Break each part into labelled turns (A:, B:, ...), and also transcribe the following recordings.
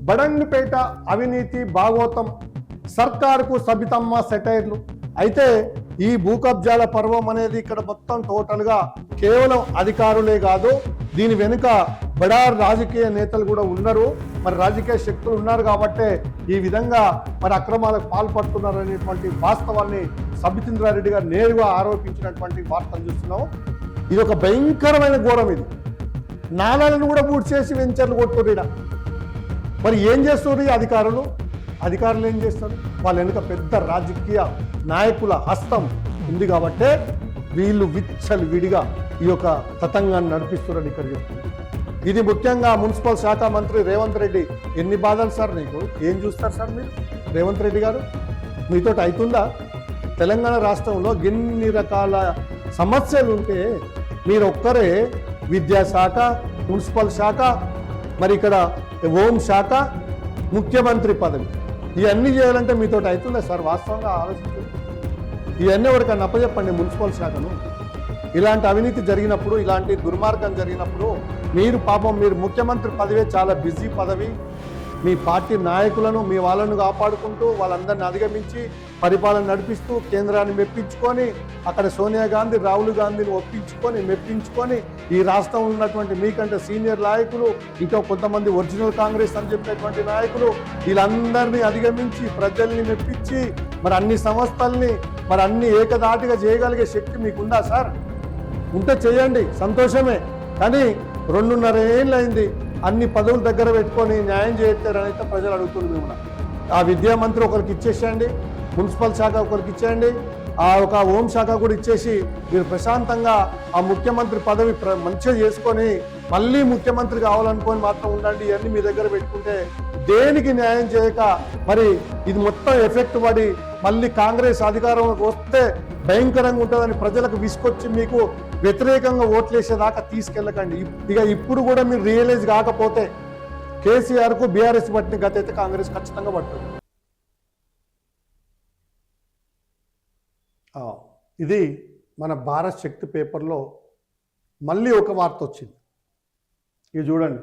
A: బడంగపేట అవినీతి భాగోతం సర్కారుకు సబితమ్మ సెటైర్లు. అయితే ఈ భూ కబ్జాల పర్వం అనేది ఇక్కడ మొత్తం టోటల్గా కేవలం అధికారులే కాదు, దీని వెనుక బడా రాజకీయ నేతలు కూడా ఉన్నారు, మరి రాజకీయ శక్తులు ఉన్నారు కాబట్టే ఈ విధంగా మరి అక్రమాలకు పాల్పడుతున్నారు అనేటువంటి వాస్తవాన్ని సబితేంద్రారెడ్డి గారు నేరుగా ఆరోపించినటువంటి వార్తలు చూస్తున్నాము. ఇది ఒక భయంకరమైన ఘోరం. ఇది నాలాలను కూడా పూర్తి చేసి వెంచర్లు కొట్టుకుని మరి ఏం చేస్తారు ఈ అధికారులు ఏం చేస్తారు? వాళ్ళ వెనుక పెద్ద రాజకీయ నాయకుల హస్తం ఉంది కాబట్టే వీళ్ళు విచ్చలు విడిగా ఈ యొక్క తతంగాన్ని నడిపిస్తున్నారని ఇక్కడ చెప్తుంది. ఇది ముఖ్యంగా మున్సిపల్ శాఖ మంత్రి రేవంత్ రెడ్డి. ఎన్ని బాధలు సార్ నీకు, ఏం చూస్తారు సార్ మీరు? రేవంత్ రెడ్డి గారు మీతో అవుతుందా? తెలంగాణ రాష్ట్రంలో ఎన్ని రకాల సమస్యలు ఉంటే మీరు ఒక్కరే విద్యాశాఖ, మున్సిపల్ శాఖ, మరి ఇక్కడ హోంశాఖ, ముఖ్యమంత్రి పదవి, ఇవన్నీ చేయాలంటే మీతో అవుతుందా సార్? వాస్తవంగా ఆలోచించండి. ఇవన్నీ ఎవరికన్నా అప్పచెప్పండి. మున్సిపల్ శాఖను ఇలాంటి అవినీతి జరిగినప్పుడు, ఇలాంటి దుర్మార్గం జరిగినప్పుడు మీరు పాపం మీరు ముఖ్యమంత్రి పదవి చాలా బిజీ పదవి, మీ పార్టీ నాయకులను మీ వాళ్ళను కాపాడుకుంటూ వాళ్ళందరిని అధిగమించి పరిపాలన నడిపిస్తూ కేంద్రాన్ని మెప్పించుకొని అక్కడ సోనియా గాంధీ, రాహుల్ గాంధీని ఒప్పించుకొని మెప్పించుకొని ఈ రాష్ట్రంలో ఉన్నటువంటి మీకంటే సీనియర్ నాయకులు, ఇంకా కొంతమంది ఒరిజినల్ కాంగ్రెస్ అని చెప్పేటువంటి నాయకులు, వీళ్ళందరినీ అధిగమించి ప్రజల్ని మెప్పించి మరి అన్ని సంస్థల్ని మరి అన్ని ఏకదాటిగా చేయగలిగే శక్తి మీకుందా సార్? ఉంటే చేయండి, సంతోషమే. కానీ 2.5 ఏళ్ళు అయింది అన్ని పదవులు దగ్గర పెట్టుకొని న్యాయం చేయట్లేరని అయితే ప్రజలు అడుగుతున్నారు. మేము ఆ విద్యామంత్రి ఒకరికి ఇచ్చేసేయండి, మున్సిపల్ శాఖ ఒకరికి ఇచ్చేయండి, ఆ ఒక హోంశాఖ కూడా ఇచ్చేసి మీరు ప్రశాంతంగా ఆ ముఖ్యమంత్రి పదవి మంచిగా చేసుకొని మళ్ళీ ముఖ్యమంత్రి కావాలనుకొని మాత్రం ఉండండి. ఇవన్నీ మీ దగ్గర పెట్టుకుంటే దేనికి న్యాయం చేయక మరి ఇది మొత్తం ఎఫెక్ట్ పడి మళ్ళీ కాంగ్రెస్ అధికారంలోకి వస్తే భయంకరంగా ఉంటుందని ప్రజలకు విసుకొచ్చి మీకు వ్యతిరేకంగా ఓట్లేసేదాకా తీసుకెళ్ళకండి. ఇక ఇప్పుడు కూడా మీరు రియలైజ్ కాకపోతే కేసీఆర్కు బీఆర్ఎస్ పట్టిన గత అయితే కాంగ్రెస్ ఖచ్చితంగా పడుతుంది. ఇది మన భారత్ శక్తి పేపర్లో మళ్ళీ ఒక వార్త వచ్చింది. ఇది చూడండి,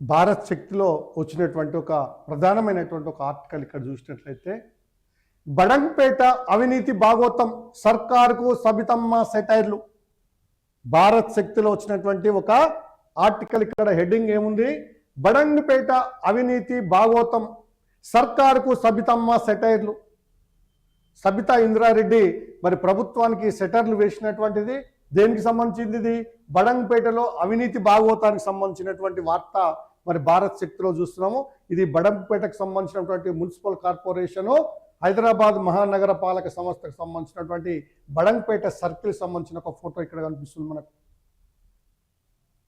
A: భారత్ శక్తిలో వచ్చినటువంటి ఒక ప్రధానమైనటువంటి ఒక ఆర్టికల్ ఇక్కడ చూసినట్లయితే, బడంగపేట అవినీతి భాగోతం సర్కారుకు సబితమ్మ సెటైర్లు. భారత్ శక్తిలో వచ్చినటువంటి ఒక ఆర్టికల్ ఇక్కడ హెడ్డింగ్ ఏముంది? బడంగపేట అవినీతి భాగోతం సర్కారుకు సబితమ్మ సెటైర్లు. సబితా ఇంద్రారెడ్డి మరి ప్రభుత్వానికి సెటర్లు వేసినటువంటిది దేనికి సంబంధించింది? ఇది బడంగపేటలో అవినీతి భాగోతానికి సంబంధించినటువంటి వార్త మరి భారత్ శక్తిలో చూస్తున్నాము. ఇది బడంగపేటకు సంబంధించినటువంటి మున్సిపల్ కార్పొరేషను, హైదరాబాద్ మహానగర పాలక సంస్థకు సంబంధించినటువంటి బడంగపేట సర్కిల్ సంబంధించిన ఒక ఫోటో ఇక్కడ కనిపిస్తుంది మనకు.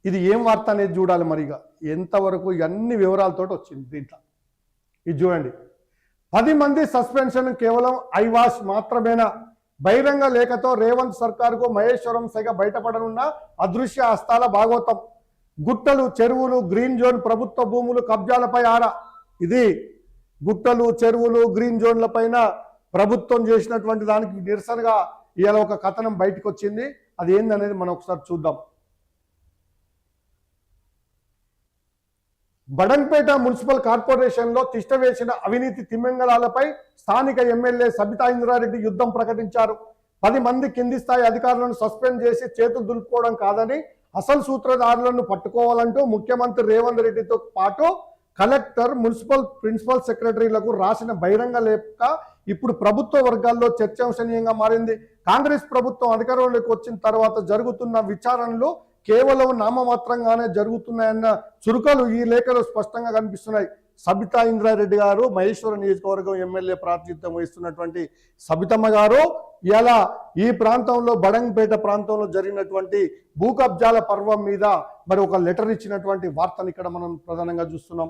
A: ఇది ఏం వార్త అనేది చూడాలి. మరిగా ఎంతవరకు అన్ని వివరాలతో వచ్చింది దీంట్లో. ఇది చూడండి, 10 మంది సస్పెన్షన్ కేవలం ఐవాష్ మాత్రమేనా? బహిరంగ లేఖతో రేవంత్ సర్కారుకు మహేశ్వరం సెగ బయటపడనున్న అదృశ్య హస్తాల భాగోతం. గుట్టలు, చెరువులు, గ్రీన్ జోన్ ప్రభుత్వ భూములు కబ్జాలపై ఆరా. ఇది గుట్టలు, చెరువులు, గ్రీన్ జోన్ల పైన ప్రభుత్వం చేసినటువంటి దానికి నిరసనగా ఇవాళ ఒక కథనం బయటకు వచ్చింది. అది ఏందనేది మనం ఒకసారి చూద్దాం. బడంగపేట మున్సిపల్ కార్పొరేషన్లో తిష్టవేసిన అవినీతి తిమ్మెంగళాలపై స్థానిక ఎమ్మెల్యే సబితా ఇంద్రారెడ్డి యుద్ధం ప్రకటించారు. 10 మంది కింది స్థాయి అధికారులను సస్పెండ్ చేసి చేతులు దులుపుకోవడం కాదని అసలు సూత్రధారులను పట్టుకోవాలంటూ ముఖ్యమంత్రి రేవంత్ రెడ్డితో పాటు కలెక్టర్, మున్సిపల్ ప్రిన్సిపల్ సెక్రటరీలకు రాసిన బహిరంగ లేఖ ఇప్పుడు ప్రభుత్వ వర్గాల్లో చర్చాంశనీయంగా మారింది. కాంగ్రెస్ ప్రభుత్వం అధికారంలోకి వచ్చిన తర్వాత జరుగుతున్న విచారణలు కేవలం నామమాత్రంగానే జరుగుతున్నాయన్న చురుకలు ఈ లేఖలో స్పష్టంగా కనిపిస్తున్నాయి. సబితా ఇంద్రారెడ్డి గారు మహేశ్వరం నియోజకవర్గం ఎమ్మెల్యే ప్రాతినిధ్యం వహిస్తున్నటువంటి సబితమ్మ గారు ఇలా ఈ ప్రాంతంలో బడంగపేట ప్రాంతంలో జరిగినటువంటి భూ కబ్జాల పర్వం మీద మరి ఒక లెటర్ ఇచ్చినటువంటి వార్తను ఇక్కడ మనం ప్రధానంగా చూస్తున్నాం.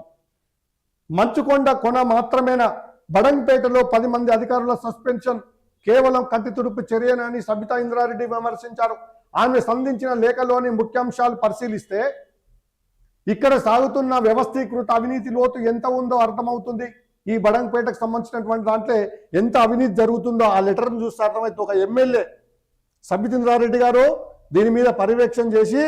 A: మంచుకొండ కొన మాత్రమేనా? బడంగపేటలో 10 మంది అధికారుల సస్పెన్షన్ కేవలం కంటి తుడుపు చర్యనని సబితా ఇంద్రారెడ్డి విమర్శించారు. ఆమె సంధించిన లేఖలోని ముఖ్యాంశాలు పరిశీలిస్తే ఇక్కడ సాగుతున్న వ్యవస్థీకృత అవినీతి లోతు ఎంత ఉందో అర్థమవుతుంది. ఈ బడంగపేటకు సంబంధించినటువంటి దాంట్లో ఎంత అవినీతి జరుగుతుందో ఆ లెటర్ను చూస్తే అర్థమైతే ఒక ఎమ్మెల్యే సబితేంద్రారెడ్డి గారు దీని మీద పర్యవేక్షణ చేసి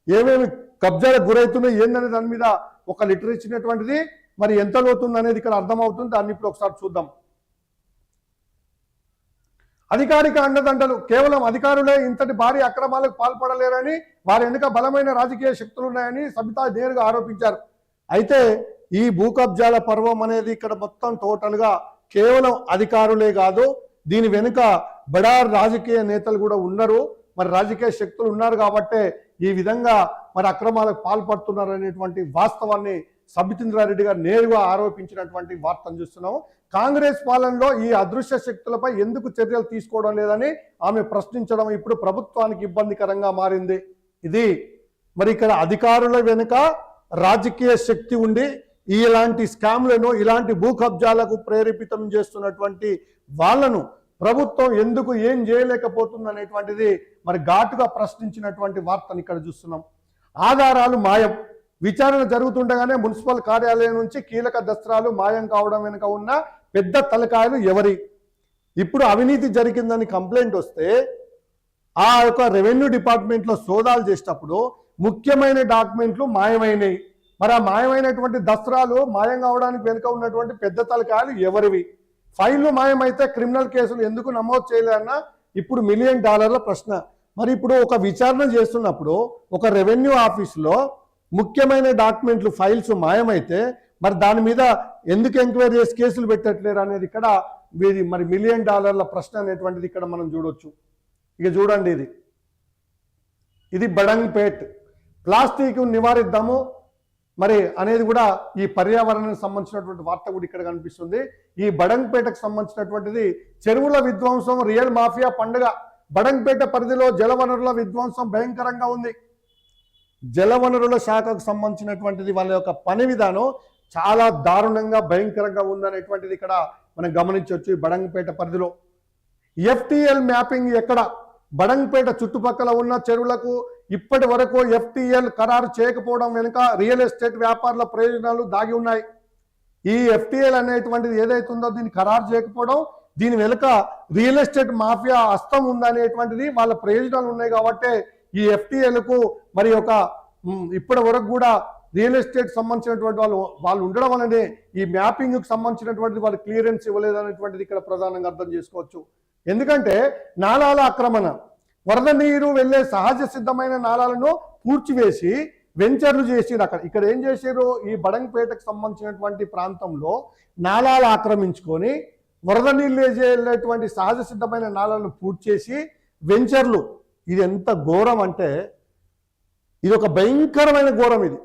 A: ఏమేమి కబ్జాలకు గురవుతున్నాయి ఏందనే దాని మీద ఒక లీటర్ ఇచ్చినటువంటిది మరి ఎంత లోతుంది అనేది ఇక్కడ అర్థమవుతుంది. దాన్ని ఇప్పుడు ఒకసారి చూద్దాం. అధికారిక అండదండలు కేవలం అధికారులే ఇంతటి భారీ అక్రమాలకు పాల్పడలేరని, వారి వెనుక బలమైన రాజకీయ శక్తులున్నాయని సబితా నేరుగా ఆరోపించారు. అయితే ఈ భూ కబ్జాల పర్వం అనేది ఇక్కడ మొత్తం టోటల్గా కేవలం అధికారులే కాదు, దీని వెనుక బడా రాజకీయ నేతలు కూడా ఉన్నారు, మరి రాజకీయ శక్తులు ఉన్నారు కాబట్టే ఈ విధంగా మరి అక్రమాలకు పాల్పడుతున్నారు అనేటువంటి వాస్తవాన్ని సబితేంద్రారెడ్డి గారు నేరుగా ఆరోపించినటువంటి వార్తను చూస్తున్నాం. కాంగ్రెస్ పాలనలో ఈ అదృశ్య శక్తులపై ఎందుకు చర్యలు తీసుకోవడం లేదని ఆమె ప్రశ్నించడం ఇప్పుడు ప్రభుత్వానికి ఇబ్బందికరంగా మారింది. ఇది మరి ఇక్కడ అధికారుల వెనుక రాజకీయ శక్తి ఉండి ఇలాంటి స్కామ్లను, ఇలాంటి భూ కబ్జాలకు ప్రేరేపితం చేస్తున్నటువంటి వాళ్ళను ప్రభుత్వం ఎందుకు ఏం చేయలేకపోతుంది అనేటువంటిది మరి ఘాటుగా ప్రశ్నించినటువంటి వార్తను ఇక్కడ చూస్తున్నాం. ఆధారాలు మాయం. విచారణ జరుగుతుండగానే మున్సిపల్ కార్యాలయం నుంచి కీలక దస్త్రాలు మాయం కావడం వెనుక ఉన్న పెద్ద తలకాయలు ఎవరి? ఇప్పుడు అవినీతి జరిగిందని కంప్లైంట్ వస్తే ఆ యొక్క రెవెన్యూ డిపార్ట్మెంట్లో సోదాలు చేసేటప్పుడు ముఖ్యమైన డాక్యుమెంట్లు మాయమైనవి. మరి ఆ మాయమైనటువంటి దస్త్రాలు మాయం కావడానికి వెనుక ఉన్నటువంటి పెద్ద తలకాయలు ఎవరివి? ఫైళ్లు మాయమైతే క్రిమినల్ కేసులు ఎందుకు నమోదు చేయలేరన్న ఇప్పుడు $1 మిలియన్ ప్రశ్న. మరి ఇప్పుడు ఒక విచారణ చేస్తున్నప్పుడు ఒక రెవెన్యూ ఆఫీసులో ముఖ్యమైన డాక్యుమెంట్లు, ఫైల్స్ మాయమైతే మరి దాని మీద ఎందుకు ఎంక్వైరీ చేసి కేసులు పెట్టట్లేరు అనేది ఇక్కడ మరి $1 మిలియన్ ప్రశ్న అనేటువంటిది ఇక్కడ మనం చూడొచ్చు. ఇక చూడండి, ఇది బడంగ్పేట్. ప్లాస్టిక్ నివారిద్దాము మరి అనేది కూడా ఈ పర్యావరణానికి సంబంధించినటువంటి వార్త కూడా ఇక్కడ కనిపిస్తుంది. ఈ బడంగ్పేటకు సంబంధించినటువంటిది చెరువుల విధ్వంసం, రియల్ మాఫియా పండుగ. బడంగ్పేట పరిధిలో జలవనరుల విధ్వంసం భయంకరంగా ఉంది. జలవనరుల శాఖకు సంబంధించినటువంటిది వాళ్ళ యొక్క పని విధానం చాలా దారుణంగా భయంకరంగా ఉందనేటువంటిది ఇక్కడ మనం గమనించవచ్చు. ఈ బడంగ్పేట పరిధిలో FTL మ్యాపింగ్ ఎక్కడ? బడంగ్పేట చుట్టుపక్కల ఉన్న చెరువులకు ఇప్పటి వరకు FTL ఖరారు చేయకపోవడం వెనుక రియల్ ఎస్టేట్ వ్యాపారుల ప్రయోజనాలు దాగి ఉన్నాయి. ఈ FTL అనేటువంటిది ఏదైతుందో దీన్ని ఖరారు చేయకపోవడం, దీని వెనుక రియల్ ఎస్టేట్ మాఫియా హస్తం ఉందనేటువంటిది వాళ్ళ ప్రయోజనాలు ఉన్నాయి. కాబట్టి ఈ FTLకు మరి ఒక ఇప్పటి వరకు కూడా రియల్ ఎస్టేట్ సంబంధించినటువంటి వాళ్ళు ఉండడం వల్లనే ఈ మ్యాపింగ్కి సంబంధించినటువంటి వాళ్ళు క్లియరెన్స్ ఇవ్వలేదనేటువంటిది ఇక్కడ ప్రధానంగా అర్థం చేసుకోవచ్చు. ఎందుకంటే నాలాల ఆక్రమణ, వరద నీరు వెళ్ళే సహజ సిద్ధమైన నాలాలను పూడ్చివేసి వెంచర్లు చేసిరు. ఇక్కడ ఏం చేశారు? ఈ బడంగ్పేటకు సంబంధించినటువంటి ప్రాంతంలో నాలాలు ఆక్రమించుకొని వరద నీళ్ళు వెళ్ళేటువంటి సహజ సిద్ధమైన నాలాలను పూడ్చేసి వెంచర్లు. ఇది ఎంత ఘోరం అంటే ఇది ఒక భయంకరమైన ఘోరం. ఇది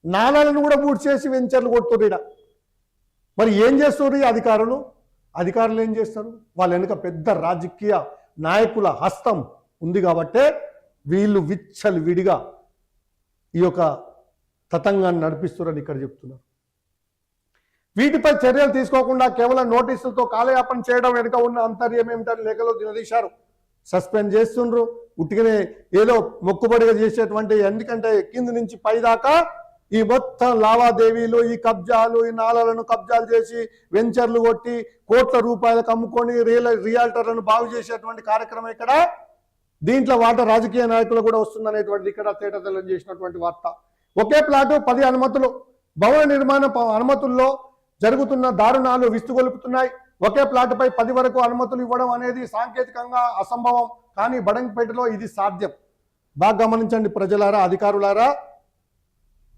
A: నాలాలను కూడా పూడ్చేసి వెంచర్లు కొడుతున్నారు. మరి ఏం చేస్తారు ఈ అధికారులు ఏం చేస్తారు? వాళ్ళ వెనుక పెద్ద రాజకీయ నాయకుల హస్తం ఉంది కాబట్టే వీళ్ళు విచ్చలు విడిగా ఈ యొక్క తతంగాన్ని నడిపిస్తున్నారని ఇక్కడ చెప్తున్నారు. వీటిపై చర్యలు తీసుకోకుండా కేవలం నోటీసులతో కాలయాపన చేయడం వెనుక ఉన్న అంతర్యం ఏమిటని లేఖలో నిలదీశారు. సస్పెండ్ చేస్తుండ్రు, ఉట్టిగానే ఏదో మొక్కుబడిగా చేసేటువంటి, ఎందుకంటే కింది నుంచి పై దాకా ఈ మొత్తం లావాదేవీలు, ఈ కబ్జాలు, ఈ నాలాలను కబ్జాలు చేసి వెంచర్లు కొట్టి కోట్ల రూపాయలకు అమ్ముకొని రియాల్టర్లను బాగు చేసేటువంటి కార్యక్రమం ఇక్కడ. దీంట్లో రాజకీయ నాయకులు కూడా వస్తుందనేటువంటిది ఇక్కడ తేటతెల్లం చేసినటువంటి వార్త. ఒకే ప్లాటు 10 అనుమతులు. భవన నిర్మాణ అనుమతుల్లో జరుగుతున్న దారుణాలు విస్తుగొలుపుతున్నాయి. ఒకే ప్లాటుపై 10 వరకు అనుమతులు ఇవ్వడం అనేది సాంకేతికంగా అసంభవం, కానీ బడంగ్పేటలో ఇది సాధ్యం. బాగా గమనించండి ప్రజలారా, అధికారులారా.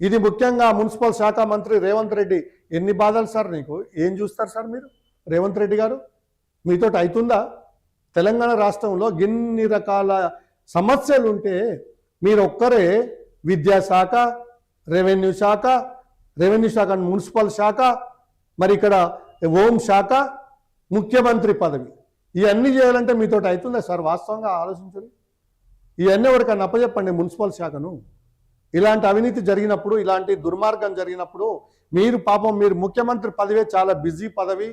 A: ఇది ముఖ్యంగా మున్సిపల్ శాఖ మంత్రి రేవంత్ రెడ్డి. ఎన్ని బాధలు సార్ నీకు? ఏం చూస్తారు సార్ మీరు? రేవంత్ రెడ్డి గారు మీతోటి అవుతుందా? తెలంగాణ రాష్ట్రంలో ఎన్ని రకాల సమస్యలు ఉంటే మీరు ఒక్కరే విద్యాశాఖ, రెవెన్యూ శాఖ, మున్సిపల్ శాఖ, మరి ఇక్కడ హోం శాఖ, ముఖ్యమంత్రి పదవి, ఇవన్నీ చేయాలంటే మీతోటి అవుతుందా సార్? వాస్తవంగా ఆలోచించండి. ఇవన్నీ ఎవరికన్నా అప్పచెప్పండి మున్సిపల్ శాఖను. ఇలాంటి అవినీతి జరిగినప్పుడు, ఇలాంటి దుర్మార్గం జరిగినప్పుడు మీరు ముఖ్యమంత్రి పదవే చాలా బిజీ పదవి.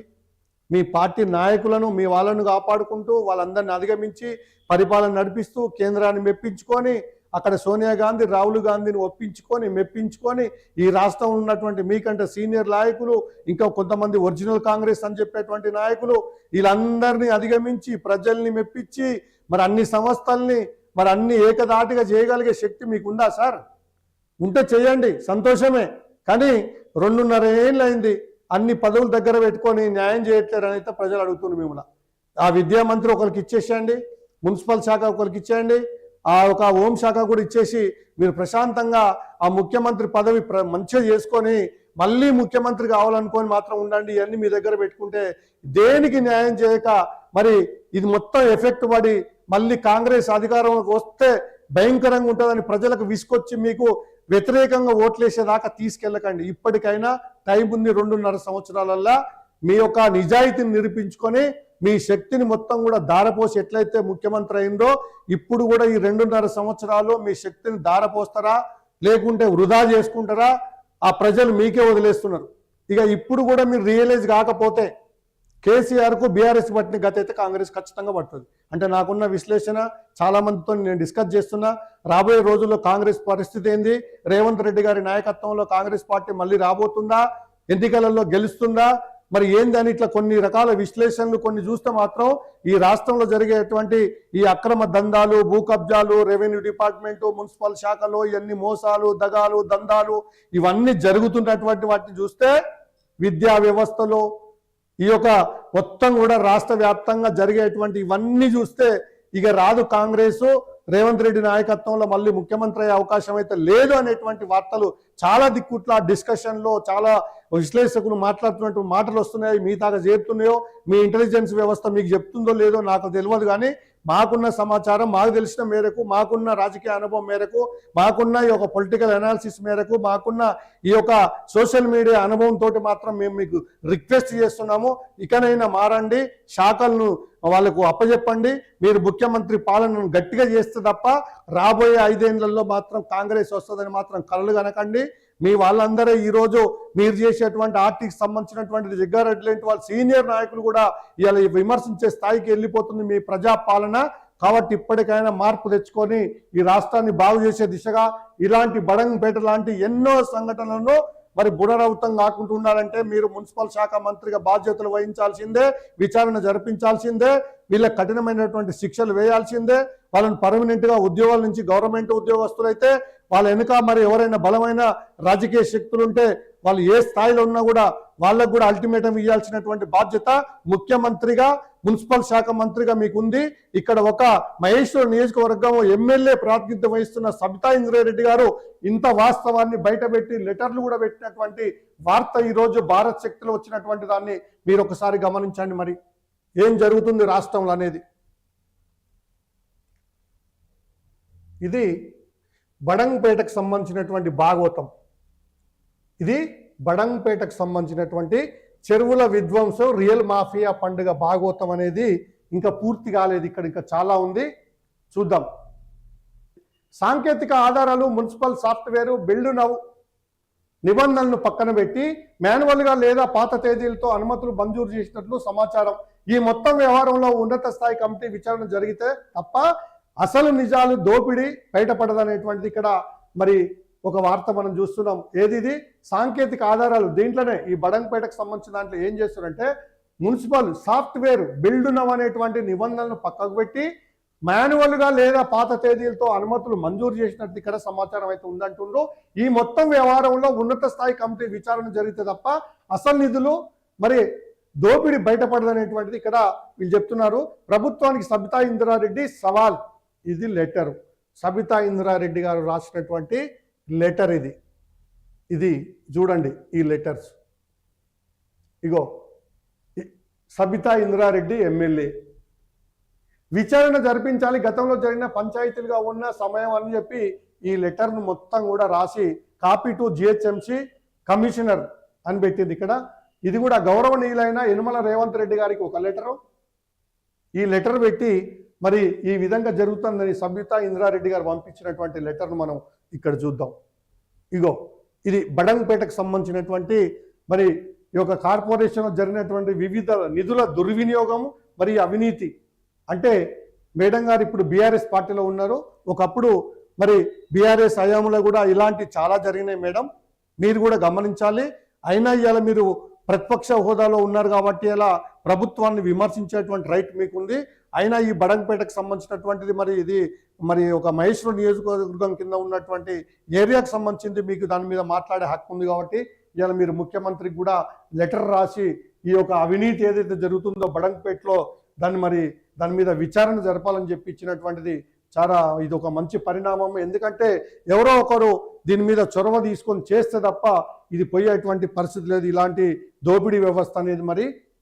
A: మీ పార్టీ నాయకులను, మీ వాళ్ళను కాపాడుకుంటూ వాళ్ళందరినీ అధిగమించి పరిపాలన నడిపిస్తూ కేంద్రాన్ని మెప్పించుకొని, అక్కడ సోనియా గాంధీ, రాహుల్ గాంధీని ఒప్పించుకొని మెప్పించుకొని ఈ రాష్ట్రంలో ఉన్నటువంటి మీకంటే సీనియర్ నాయకులు, ఇంకా కొంతమంది ఒరిజినల్ కాంగ్రెస్ అని చెప్పేటువంటి నాయకులు, వీళ్ళందరినీ అధిగమించి ప్రజల్ని మెప్పించి మరి అన్ని సంస్థల్ని మరి అన్ని ఏకదాటిగా చేయగలిగే శక్తి మీకుందా సార్? ఉంటే చేయండి, సంతోషమే. కానీ 2.5 ఏళ్ళు అయింది అన్ని పదవులు దగ్గర పెట్టుకొని న్యాయం చేయట్లేరని అయితే ప్రజలు అడుగుతున్నారు. మిమ్మల్ని ఆ విద్యా మంత్రి ఒకరికి ఇచ్చేసేయండి, మున్సిపల్ శాఖ ఒకరికి ఇచ్చేయండి, ఆ ఒక హోం శాఖ కూడా ఇచ్చేసి మీరు ప్రశాంతంగా ఆ ముఖ్యమంత్రి పదవి మంచిగా చేసుకొని మళ్ళీ ముఖ్యమంత్రి కావాలనుకొని మాత్రం ఉండండి. ఇవన్నీ మీ దగ్గర పెట్టుకుంటే దేనికి న్యాయం చేయక మరి ఇది మొత్తం ఎఫెక్ట్ పడి మళ్ళీ కాంగ్రెస్ అధికారంలోకి వస్తే భయంకరంగా ఉంటుందని ప్రజలకు విసుకొచ్చి మీకు వ్యతిరేకంగా ఓట్లేసేదాకా తీసుకెళ్ళకండి. ఇప్పటికైనా టైం ఉంది. 2.5 సంవత్సరాలల్లా మీ యొక్క నిజాయితీని నిరూపించుకొని మీ శక్తిని మొత్తం కూడా ధారపోసి ఎట్లయితే ముఖ్యమంత్రి అయిందో ఇప్పుడు కూడా ఈ 2.5 సంవత్సరాలు మీ శక్తిని ధారపోస్తారా లేకుంటే వృధా చేసుకుంటారా ఆ ప్రజలు మీకే వదిలేస్తున్నారు. ఇక ఇప్పుడు కూడా మీరు రియలైజ్ కాకపోతే కేసీఆర్కు బీఆర్ఎస్ పట్టిన గత అయితే కాంగ్రెస్ ఖచ్చితంగా పడుతుంది. అంటే నాకున్న విశ్లేషణ చాలా మందితో నేను డిస్కస్ చేస్తున్నా. రాబోయే రోజుల్లో కాంగ్రెస్ పరిస్థితి ఏంది, రేవంత్ రెడ్డి గారి నాయకత్వంలో కాంగ్రెస్ పార్టీ మళ్ళీ రాబోతుందా, ఎన్నికలలో గెలుస్తుందా, మరి ఏందని ఇట్లా కొన్ని రకాల విశ్లేషణలు కొన్ని చూస్తే మాత్రం ఈ రాష్ట్రంలో జరిగేటువంటి ఈ అక్రమ దందాలు, భూ కబ్జాలు, రెవెన్యూ డిపార్ట్మెంటు, మున్సిపల్ శాఖలో ఇవన్నీ మోసాలు, దగాలు, దందాలు ఇవన్నీ జరుగుతున్నటువంటి వాటిని చూస్తే విద్యా వ్యవస్థలో ఈ యొక్క మొత్తం కూడా రాష్ట్ర వ్యాప్తంగా జరిగేటువంటి ఇవన్నీ చూస్తే ఇక రాదు కాంగ్రెస్ రేవంత్ రెడ్డి నాయకత్వంలో మళ్ళీ ముఖ్యమంత్రి అయ్యే అవకాశం అయితే లేదు అనేటువంటి వార్తలు చాలా దిక్కుట్ల డిస్కషన్లో చాలా విశ్లేషకులు మాట్లాడుతున్నటువంటి మాటలు వస్తున్నాయి. మీ దాకా చేరుతున్నాయో మీ ఇంటెలిజెన్స్ వ్యవస్థ మీకు చెప్తుందో లేదో నాకు తెలియదు. కానీ మాకున్న సమాచారం, మాకు తెలిసిన మేరకు, మాకున్న రాజకీయ అనుభవం మేరకు, మాకున్న ఈ యొక్క పొలిటికల్ అనాలిసిస్ మేరకు, మాకున్న ఈ యొక్క సోషల్ మీడియా అనుభవంతో మాత్రం మేము మీకు రిక్వెస్ట్ చేస్తున్నాము. ఇకనైనా మారండి, శాఖలను వాళ్ళకు అప్పచెప్పండి. మీరు ముఖ్యమంత్రి పాలనను గట్టిగా చేస్తే తప్ప రాబోయే 5 ఏళ్లలో మాత్రం కాంగ్రెస్ వస్తుందని మాత్రం కలలు కనకండి. మీ వాళ్ళందరూ ఈరోజు మీరు చేసేటువంటి ఆర్టీకి సంబంధించినటువంటి జగ్గారెడ్డి లాంటి వాళ్ళ సీనియర్ నాయకులు కూడా ఇలా విమర్శించే స్థాయికి వెళ్ళిపోతుంది మీ ప్రజాపాలన. కాబట్టి ఇప్పటికైనా మార్పు తెచ్చుకొని ఈ రాష్ట్రాన్ని బాగు చేసే దిశగా ఇలాంటి బడంగపేట లాంటి ఎన్నో సంఘటనలను మరి పునరావృతం కాకుండా ఉండాలంటే మీరు మున్సిపల్ శాఖ మంత్రిగా బాధ్యతలు వహించాల్సిందే, విచారణ జరిపించాల్సిందే, వీళ్ళకి కఠినమైనటువంటి శిక్షలు వేయాల్సిందే. వాళ్ళని పర్మనెంట్గా ఉద్యోగాల నుంచి గవర్నమెంట్ ఉద్యోగస్తులైతే వాళ్ళ వెనుక మరి ఎవరైనా బలమైన రాజకీయ శక్తులు ఉంటే వాళ్ళు ఏ స్థాయిలో ఉన్నా కూడా వాళ్ళకు కూడా అల్టిమేటం ఇవ్వాల్సినటువంటి బాధ్యత ముఖ్యమంత్రిగా, మున్సిపల్ శాఖ మంత్రిగా మీకుంది. ఇక్కడ ఒక మహేశ్వరం నియోజకవర్గం ఎమ్మెల్యే ప్రాతినిధ్యం వహిస్తున్న సబితా ఇంద్రారెడ్డి గారు ఇంత వాస్తవాన్ని బయటపెట్టి లెటర్లు కూడా పెట్టినటువంటి వార్త ఈరోజు భారత్ శక్తిలో వచ్చినటువంటి దాన్ని మీరు ఒకసారి గమనించండి. మరి ఏం జరుగుతుంది రాష్ట్రంలో అనేది. ఇది బడంగపేటకు సంబంధించినటువంటి భాగవతం. ఇది బడంగపేటకు సంబంధించినటువంటి చెరువుల విధ్వంసం రియల్ మాఫియా పండుగ భాగవతం అనేది ఇంకా పూర్తి కాలేదు. ఇక్కడ ఇంకా చాలా ఉంది, చూద్దాం. సాంకేతిక ఆధారాలు, మున్సిపల్ సాఫ్ట్వేరు, బిల్డ్ నౌ నిబంధనలను పక్కన పెట్టి మాన్యువల్గా లేదా పాత తేదీలతో అనుమతులు మంజూరు చేసినట్లు సమాచారం. ఈ మొత్తం వ్యవహారంలో ఉన్నత స్థాయి కమిటీ విచారణ జరిగితే తప్ప అసలు నిజాలు దోపిడీ బయటపడదనేటువంటిది ఇక్కడ మరి ఒక వార్త మనం చూస్తున్నాం. ఏది సాంకేతిక ఆధారాలు, దీంట్లోనే ఈ బడంగపేటకు సంబంధించిన దాంట్లో ఏం చేస్తారంటే మున్సిపల్ సాఫ్ట్వేర్ బిల్డ్ నవ్ అనేటువంటి నిబంధనలను పక్కకు పెట్టి మాన్యువల్గా లేదా పాత తేదీలతో అనుమతులు మంజూరు చేసినట్టు ఇక్కడ సమాచారం అయితే ఉందంటుండ్రు. ఈ మొత్తం వ్యవహారంలో ఉన్నత స్థాయి కమిటీ విచారణ జరిగితే తప్ప అసలు నిధులు మరి దోపిడీ బయటపడదనేటువంటిది ఇక్కడ వీళ్ళు చెప్తున్నారు. ప్రభుత్వానికి సబితా ఇంద్రారెడ్డి సవాల్. ఇది లెటర్, సబితా ఇంద్రారెడ్డి గారు రాసినటువంటి లెటర్. ఇది చూడండి ఈ లెటర్స్. ఇగో సబితా ఇంద్రారెడ్డి ఎమ్మెల్యే విచారణ జరిపించాలి, గతంలో జరిగిన పంచాయతీలుగా ఉన్న సమయం అని చెప్పి ఈ లెటర్ను మొత్తం కూడా రాసి కాపీ టు జిహెచ్ఎంసి కమిషనర్ అని పెట్టింది ఇక్కడ. ఇది కూడా గౌరవనీయులైన యనమల రేవంత్ రెడ్డి గారికి ఒక లెటరు. ఈ లెటర్ పెట్టి మరి ఈ విధంగా జరుగుతుందని సబితా ఇంద్రారెడ్డి గారు పంపించినటువంటి లెటర్ను మనం ఇక్కడ చూద్దాం. ఇగో ఇది బడంగపేటకు సంబంధించినటువంటి మరి ఈ యొక్క కార్పొరేషన్లో జరిగినటువంటి వివిధ నిధుల దుర్వినియోగం మరి అవినీతి. అంటే మేడం గారు ఇప్పుడు బీఆర్ఎస్ పార్టీలో ఉన్నారు, ఒకప్పుడు మరి బీఆర్ఎస్ హయాంలో కూడా ఇలాంటి చాలా జరిగినాయి మేడం, మీరు కూడా గమనించాలి. అయినా ఇవాళ మీరు ప్రతిపక్ష హోదాలో ఉన్నారు కాబట్టి ఇలా ప్రభుత్వాన్ని విమర్శించేటువంటి రైట్ మీకుంది. అయినా ఈ బడంగపేటకు సంబంధించినటువంటిది మరి ఇది మరి ఒక మహేశ్వరం నియోజకవర్గం కింద ఉన్నటువంటి ఏరియాకు సంబంధించింది, మీకు దాని మీద మాట్లాడే హక్కు ఉంది. కాబట్టి ఇవాళ మీరు ముఖ్యమంత్రికి కూడా లెటర్ రాసి ఈ యొక్క అవినీతి ఏదైతే జరుగుతుందో బడంగపేటలో దాని మీద విచారణ జరపాలని చెప్పి ఇచ్చినటువంటిది చాలా ఇది ఒక మంచి పరిణామం. ఎందుకంటే ఎవరో ఒకరు దీని మీద చొరవ తీసుకొని చేస్తే తప్ప ఇది పోయేటువంటి పరిస్థితి లేదు. ఇలాంటి దోపిడీ వ్యవస్థ అనేది మరి